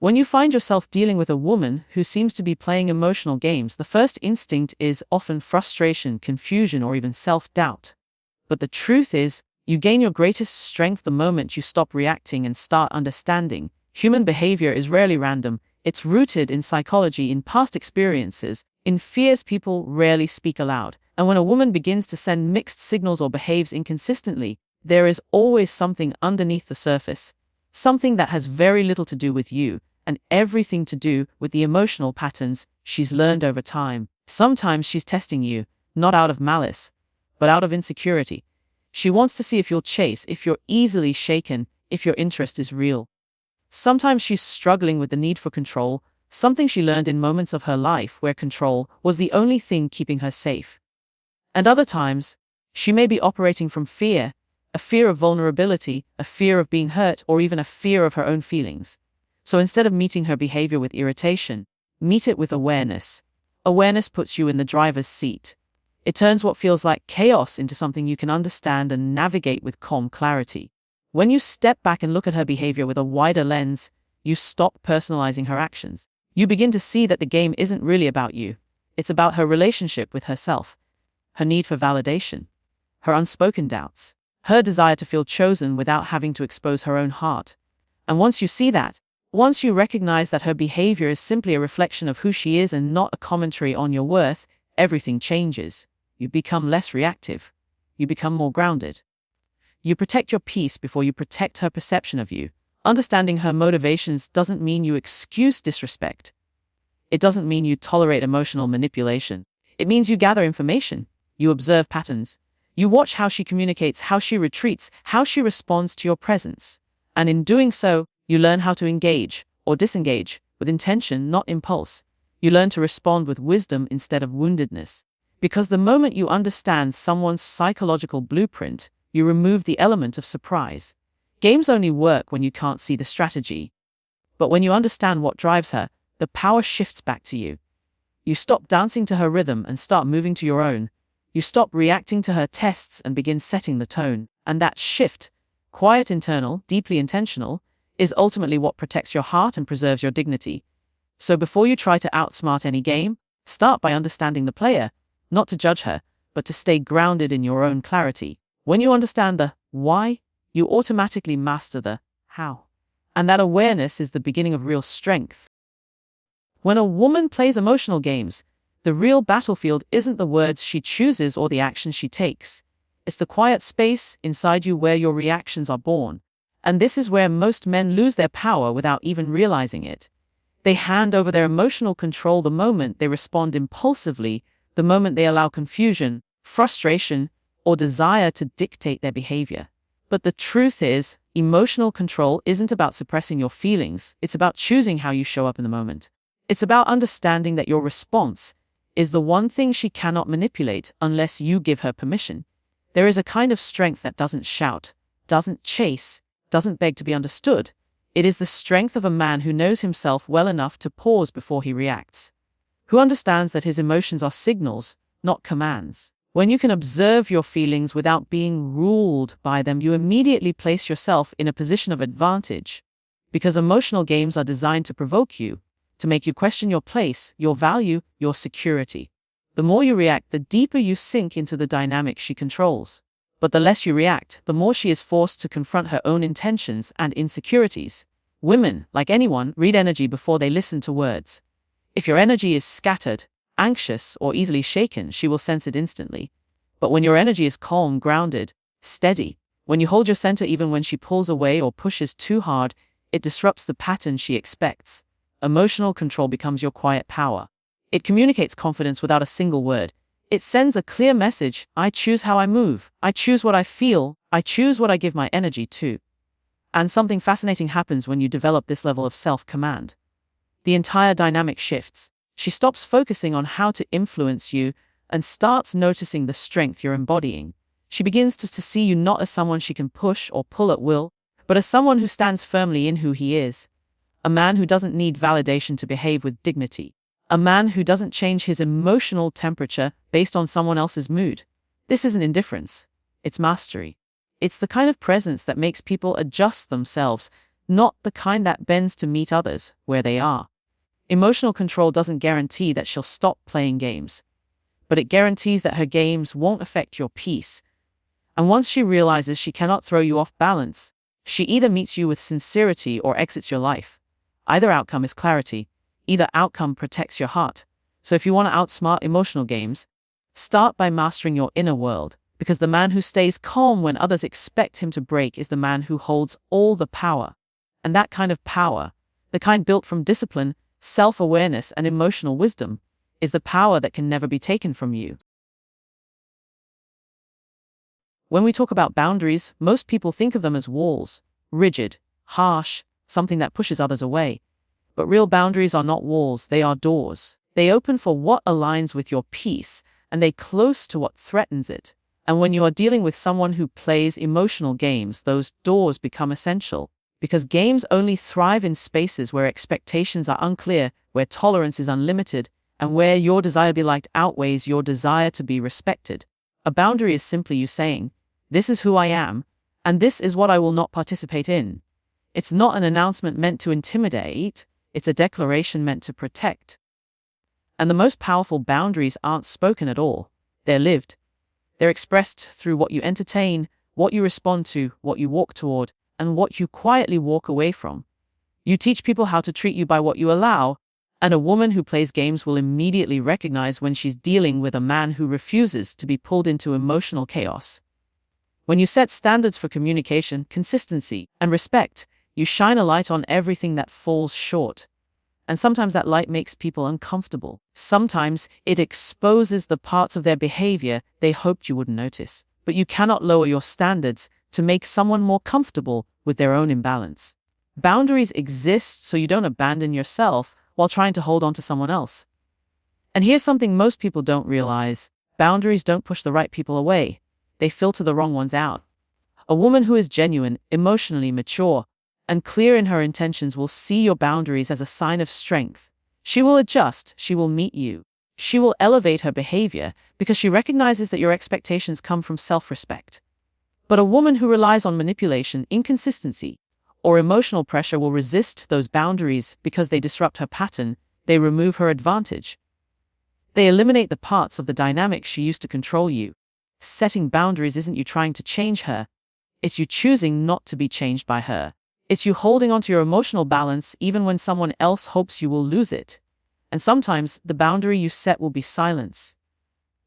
When you find yourself dealing with a woman who seems to be playing emotional games, the first instinct is often frustration, confusion, or even self-doubt. But the truth is, you gain your greatest strength the moment you stop reacting and start understanding. Human behavior is rarely random. It's rooted in psychology, in past experiences, in fears people rarely speak aloud. And when a woman begins to send mixed signals or behaves inconsistently, there is always something underneath the surface, something that has very little to do with you and everything to do with the emotional patterns she's learned over time. Sometimes she's testing you, not out of malice, but out of insecurity. She wants to see if you'll chase, if you're easily shaken, if your interest is real. Sometimes she's struggling with the need for control, something she learned in moments of her life where control was the only thing keeping her safe. And other times, she may be operating from fear, a fear of vulnerability, a fear of being hurt, or even a fear of her own feelings. So instead of meeting her behavior with irritation, meet it with awareness. Awareness puts you in the driver's seat. It turns what feels like chaos into something you can understand and navigate with calm clarity. When you step back and look at her behavior with a wider lens, you stop personalizing her actions. You begin to see that the game isn't really about you. It's about her relationship with herself, her need for validation, her unspoken doubts, her desire to feel chosen without having to expose her own heart. And once you see that, once you recognize that her behavior is simply a reflection of who she is and not a commentary on your worth, everything changes. You become less reactive. You become more grounded. You protect your peace before you protect her perception of you. Understanding her motivations doesn't mean you excuse disrespect. It doesn't mean you tolerate emotional manipulation. It means you gather information. You observe patterns. You watch how she communicates, how she retreats, how she responds to your presence. And in doing so, you learn how to engage or disengage with intention, not impulse. You learn to respond with wisdom instead of woundedness. Because the moment you understand someone's psychological blueprint, you remove the element of surprise. Games only work when you can't see the strategy. But when you understand what drives her, the power shifts back to you. You stop dancing to her rhythm and start moving to your own. You stop reacting to her tests and begin setting the tone. And that shift, quiet, internal, deeply intentional, is ultimately what protects your heart and preserves your dignity. So before you try to outsmart any game, start by understanding the player, not to judge her, but to stay grounded in your own clarity. When you understand the why, you automatically master the how. And that awareness is the beginning of real strength. When a woman plays emotional games, the real battlefield isn't the words she chooses or the actions she takes. It's the quiet space inside you where your reactions are born. And this is where most men lose their power without even realizing it. They hand over their emotional control the moment they respond impulsively, the moment they allow confusion, frustration, or desire to dictate their behavior. But the truth is, emotional control isn't about suppressing your feelings. It's about choosing how you show up in the moment. It's about understanding that your response is the one thing she cannot manipulate unless you give her permission. There is a kind of strength that doesn't shout, doesn't chase, doesn't beg to be understood. It is the strength of a man who knows himself well enough to pause before he reacts, who understands that his emotions are signals, not commands. When you can observe your feelings without being ruled by them, you immediately place yourself in a position of advantage. Because emotional games are designed to provoke you, to make you question your place, your value, your security. The more you react, the deeper you sink into the dynamic she controls. But the less you react, the more she is forced to confront her own intentions and insecurities. Women, like anyone, read energy before they listen to words. If your energy is scattered, anxious, or easily shaken, she will sense it instantly. But when your energy is calm, grounded, steady, when you hold your center even when she pulls away or pushes too hard, it disrupts the pattern she expects. Emotional control becomes your quiet power. It communicates confidence without a single word. It sends a clear message: I choose how I move, I choose what I feel, I choose what I give my energy to. And something fascinating happens when you develop this level of self-command. The entire dynamic shifts. She stops focusing on how to influence you and starts noticing the strength you're embodying. She begins to see you not as someone she can push or pull at will, but as someone who stands firmly in who he is. A man who doesn't need validation to behave with dignity. A man who doesn't change his emotional temperature based on someone else's mood. This isn't indifference. It's mastery. It's the kind of presence that makes people adjust themselves, not the kind that bends to meet others where they are. Emotional control doesn't guarantee that she'll stop playing games, but it guarantees that her games won't affect your peace. And once she realizes she cannot throw you off balance, she either meets you with sincerity or exits your life. Either outcome is clarity. Either outcome protects your heart. So if you want to outsmart emotional games, start by mastering your inner world, because the man who stays calm when others expect him to break is the man who holds all the power. And that kind of power, the kind built from discipline, self-awareness, and emotional wisdom, is the power that can never be taken from you. When we talk about boundaries, most people think of them as walls, rigid, harsh, something that pushes others away. But real boundaries are not walls, they are doors. They open for what aligns with your peace, and they close to what threatens it. And when you are dealing with someone who plays emotional games, those doors become essential. Because games only thrive in spaces where expectations are unclear, where tolerance is unlimited, and where your desire to be liked outweighs your desire to be respected. A boundary is simply you saying, "This is who I am, and this is what I will not participate in." It's not an announcement meant to intimidate, it's a declaration meant to protect. And the most powerful boundaries aren't spoken at all, they're lived. They're expressed through what you entertain, what you respond to, what you walk toward, and what you quietly walk away from. You teach people how to treat you by what you allow, and a woman who plays games will immediately recognize when she's dealing with a man who refuses to be pulled into emotional chaos. When you set standards for communication, consistency, and respect, you shine a light on everything that falls short. And sometimes that light makes people uncomfortable. Sometimes it exposes the parts of their behavior they hoped you wouldn't notice. But you cannot lower your standards to make someone more comfortable with their own imbalance. Boundaries exist so you don't abandon yourself while trying to hold on to someone else. And here's something most people don't realize. Boundaries don't push the right people away. They filter the wrong ones out. A woman who is genuine, emotionally mature, and clear in her intentions will see your boundaries as a sign of strength. She will adjust, she will meet you. She will elevate her behavior because she recognizes that your expectations come from self-respect. But a woman who relies on manipulation, inconsistency, or emotional pressure will resist those boundaries because they disrupt her pattern, they remove her advantage. They eliminate the parts of the dynamic she used to control you. Setting boundaries isn't you trying to change her, it's you choosing not to be changed by her. It's you holding onto your emotional balance even when someone else hopes you will lose it. And sometimes the boundary you set will be silence.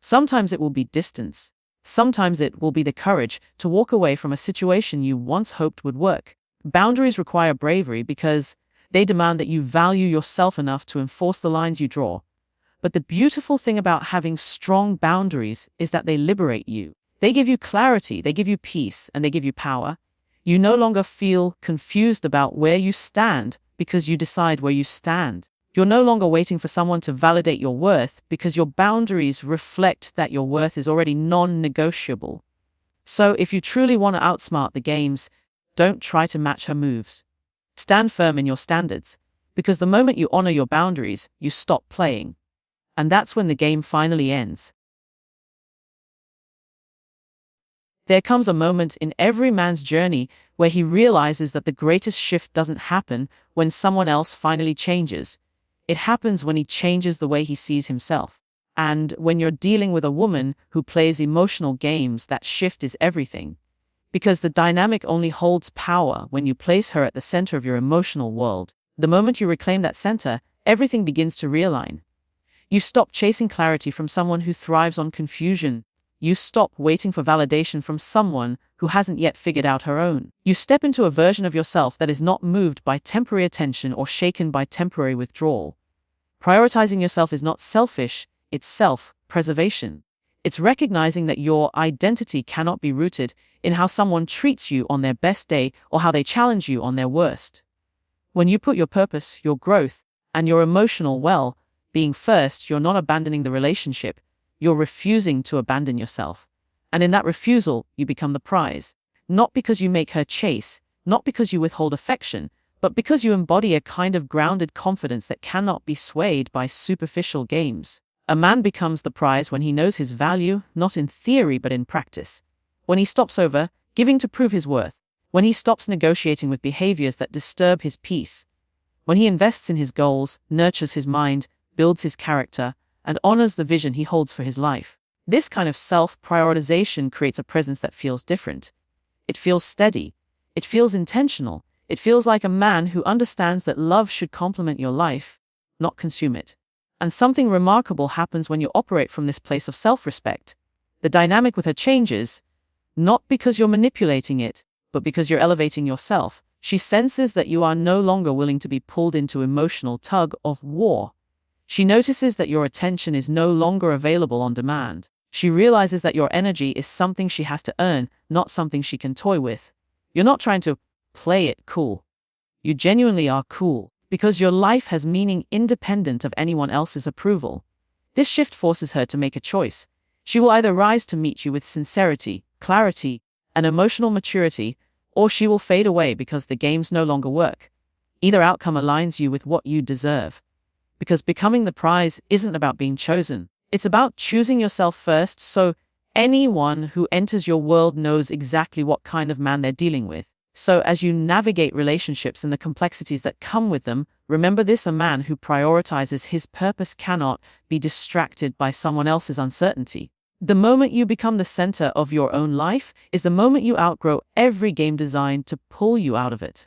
Sometimes it will be distance. Sometimes it will be the courage to walk away from a situation you once hoped would work. Boundaries require bravery because they demand that you value yourself enough to enforce the lines you draw. But the beautiful thing about having strong boundaries is that they liberate you. They give you clarity, they give you peace, and they give you power. You no longer feel confused about where you stand because you decide where you stand. You're no longer waiting for someone to validate your worth because your boundaries reflect that your worth is already non-negotiable. So if you truly want to outsmart the games, don't try to match her moves. Stand firm in your standards, because the moment you honor your boundaries, you stop playing. And that's when the game finally ends. There comes a moment in every man's journey where he realizes that the greatest shift doesn't happen when someone else finally changes. It happens when he changes the way he sees himself. And when you're dealing with a woman who plays emotional games, that shift is everything. Because the dynamic only holds power when you place her at the center of your emotional world. The moment you reclaim that center, everything begins to realign. You stop chasing clarity from someone who thrives on confusion. You stop waiting for validation from someone who hasn't yet figured out her own. You step into a version of yourself that is not moved by temporary attention or shaken by temporary withdrawal. Prioritizing yourself is not selfish, it's self-preservation. It's recognizing that your identity cannot be rooted in how someone treats you on their best day or how they challenge you on their worst. When you put your purpose, your growth, and your emotional well-being first, you're not abandoning the relationship. You're refusing to abandon yourself. And in that refusal, you become the prize. Not because you make her chase, not because you withhold affection, but because you embody a kind of grounded confidence that cannot be swayed by superficial games. A man becomes the prize when he knows his value, not in theory but in practice. When he stops over giving to prove his worth. When he stops negotiating with behaviors that disturb his peace. When he invests in his goals, nurtures his mind, builds his character, and honors the vision he holds for his life. This kind of self-prioritization creates a presence that feels different. It feels steady. It feels intentional. It feels like a man who understands that love should complement your life, not consume it. And something remarkable happens when you operate from this place of self-respect. The dynamic with her changes, not because you're manipulating it, but because you're elevating yourself. She senses that you are no longer willing to be pulled into emotional tug-of-war. She notices that your attention is no longer available on demand. She realizes that your energy is something she has to earn, not something she can toy with. You're not trying to play it cool. You genuinely are cool, because your life has meaning independent of anyone else's approval. This shift forces her to make a choice. She will either rise to meet you with sincerity, clarity, and emotional maturity, or she will fade away because the games no longer work. Either outcome aligns you with what you deserve. Because becoming the prize isn't about being chosen. It's about choosing yourself first, so anyone who enters your world knows exactly what kind of man they're dealing with. So as you navigate relationships and the complexities that come with them, remember this: a man who prioritizes his purpose cannot be distracted by someone else's uncertainty. The moment you become the center of your own life is the moment you outgrow every game designed to pull you out of it.